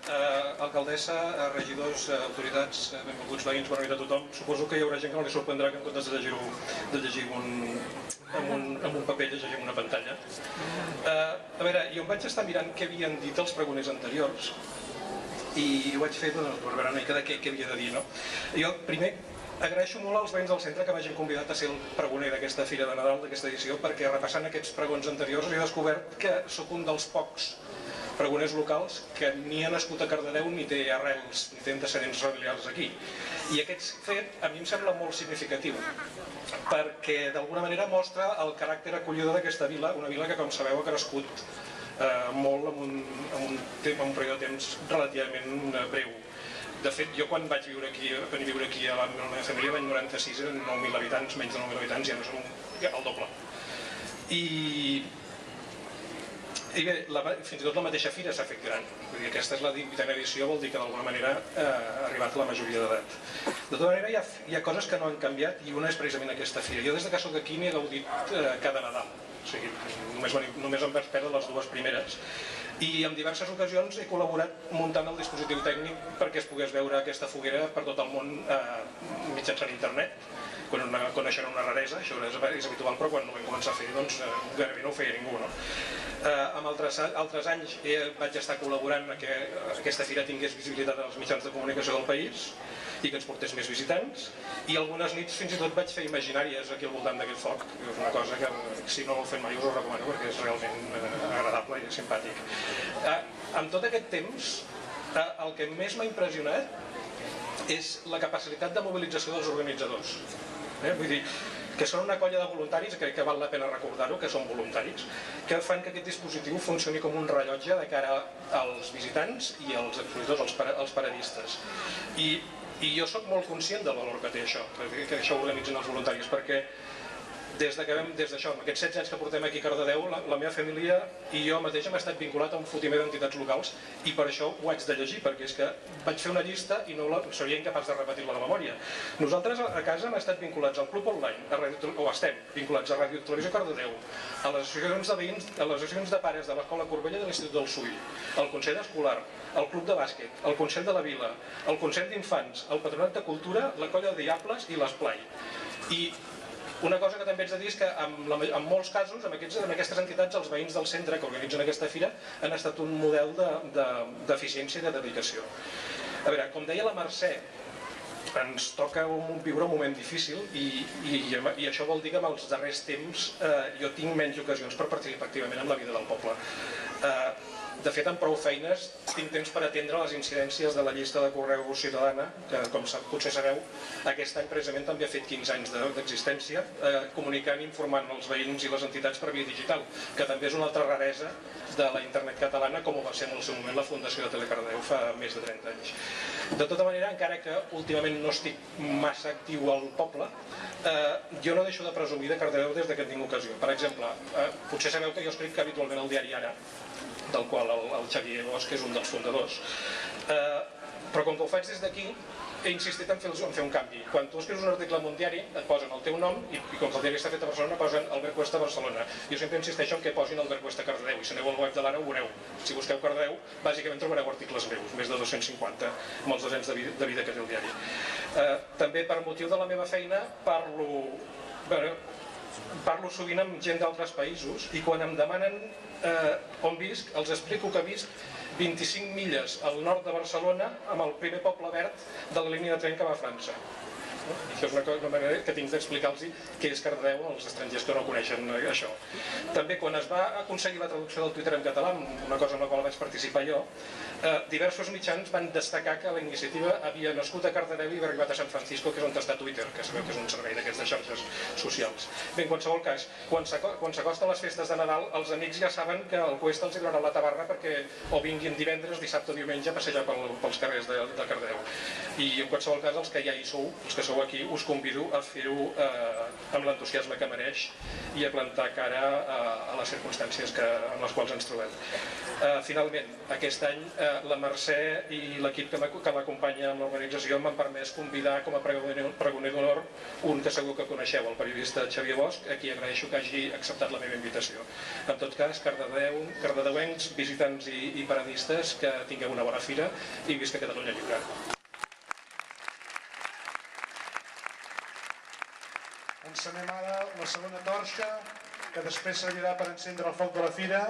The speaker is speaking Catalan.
Alcaldessa, regidors, autoritats, benvolguts veïns, bona nit a tothom. Suposo que hi haurà gent que no li sorprendrà que en comptes de llegir amb un paper llegim una pantalla. A veure, jo em vaig estar mirant què havien dit els pregoners anteriors i ho vaig fer per veure una mica de què havia de dir, no? Jo, primer, agraeixo molt als veïns del centre que m'hagin convidat a ser el pregoner d'aquesta Fira de Nadal, d'aquesta edició, perquè repassant aquests pregons anteriors he descobert que sóc un dels pocs pregoners locals que ni ha nascut a Cardedeu ni té arrels, ni té antecedents familiars aquí. I aquest fet a mi em sembla molt significatiu, perquè d'alguna manera mostra el caràcter acollidor d'aquesta vila, una vila que, com sabeu, ha crescut molt en un període de temps relativament breu. De fet, jo quan vaig venir a viure aquí a la meva família, l'any 96 eren 9.000 habitants, menys de 9.000 habitants, ja no som el doble. I bé, fins i tot la mateixa fira s'ha fet gran. Aquesta és la 18a edició, vol dir que d'alguna manera ha arribat a la majoria d'edat. De tota manera, hi ha coses que no han canviat i una és precisament aquesta fira. Jo des que soc aquí n'he gaudit cada Nadal. O sigui, només em vaig perdre les dues primeres. I en diverses ocasions he col·laborat muntant el dispositiu tècnic perquè es pogués veure aquesta foguera per tot el món mitjançant internet, quan això era una raresa, això és habitual, però quan ho vam començar a fer doncs gairebé no ho feia ningú, no? En altres anys vaig estar col·laborant que aquesta fira tingués visibilitat als mitjans de comunicació del país i que ens portés més visitants, i algunes nits fins i tot vaig fer imaginàries aquí al voltant d'aquest foc, que és una cosa que si no ho fem mai us ho recomano perquè és realment agradable i simpàtic. En tot aquest temps, el que més m'ha impressionat és la capacitat de mobilització dels organitzadors. Vull dir, que són una colla de voluntaris, crec que val la pena recordar-ho, que són voluntaris, que fan que aquest dispositiu funcioni com un rellotge de cara als visitants i als expositors, als paradistes. I jo sóc molt conscient del valor que té això, que això ho organitzen els voluntaris, perquè des d'això, amb aquests 16 anys que portem aquí a Cardedeu, la meva família i jo mateix hem estat vinculat a un fotimer d'entitats locals i per això ho haig de llegir, perquè és que vaig fer una llista i no seria incapaç de repetir-la de memòria. Nosaltres a casa hem estat vinculats al Club Online, o estem vinculats a Ràdio Televisió Cardedeu, a les associacions de veïns, a les associacions de pares de l'Escola Corbella de l'Institut del Sull, al Consell Escolar, al Club de Bàsquet, al Consell de la Vila, al Consell d'Infants, al Patronat de Cultura, la Colla de Diables i l'Esplai. I una cosa que també haig de dir és que en molts casos, amb aquestes entitats, els veïns del centre que organitzen aquesta fira han estat un model d'eficiència i de dedicació. A veure, com deia la Mercè, ens toca viure un moment difícil i això vol dir que en els darrers temps jo tinc menys ocasions per participar activament en la vida del poble. De fet, amb prou feines tinc temps per atendre les incidències de la llista de correu ciutadana, que, com potser sabeu, aquest any precisament també ha fet 15 anys d'existència, comunicant i informant els veïns i les entitats per via digital, que també és una altra raresa de la internet catalana, com ho va ser en el seu moment la Fundació de Telecardedeu fa més de 30 anys. De tota manera, encara que últimament no estic massa actiu al poble, jo no deixo de presumir de Cardedeu des que en tinc ocasió. Per exemple, potser sabeu que jo escric habitualment al diari Ara, del qual el Xavier Bosch és un dels fundadors. Però com que ho faig des d'aquí, he insistit en fer un canvi. Quan tu escrius un article en un diari, et posen el teu nom i com que el diari està fet a Barcelona, posen Albert Cuesta Barcelona. Jo sempre insisteixo en que posin Albert Cuesta Cardedeu, i si aneu al web de l'Ara ho veureu. Si busqueu Cardedeu, bàsicament trobareu articles meus, més de 250, amb els 2 anys de vida que té el diari. També per motiu de la meva feina parlo sovint amb gent d'altres països i quan em demanen on visc, els explico que visc 25 milles al nord de Barcelona amb el primer poble verd de la línia de tren que va a França. Això és una manera que tinc d'explicar-los què és Cardedeu als estrangers que no coneixen això. També quan es va aconseguir la traducció del Twitter en català, una cosa en la qual vaig participar jo, diversos mitjans van destacar que la iniciativa havia nascut a Cardedeu i havia arribat a San Francisco, que és on està Twitter, que sabeu que és un servei d'aquests de xarxes socials. Bé, en qualsevol cas, quan s'acosten les festes de Nadal, els amics ja saben que al Cuesta els donarà la tabarra perquè o vinguin divendres, dissabte o diumenge a passejar pels carrers de Cardedeu. I en qualsevol cas, els que ja hi sou, els que sou sou aquí, us convido a fer-ho amb l'entusiasme que mereix i a plantar cara a les circumstàncies en les quals ens trobem. Finalment, aquest any la Mercè i l'equip que l'acompanya amb l'organització m'han permès convidar com a pregoner d'honor un que segur que coneixeu, el periodista Xavier Bosch, a qui agraeixo que hagi acceptat la meva invitació. En tot cas, cardedeuencs, visitants i paradistes, que tingueu una bona fira i visca Catalunya Lliure. Encenem ara la segona torxa, que després servirà per encendre el foc de la fira.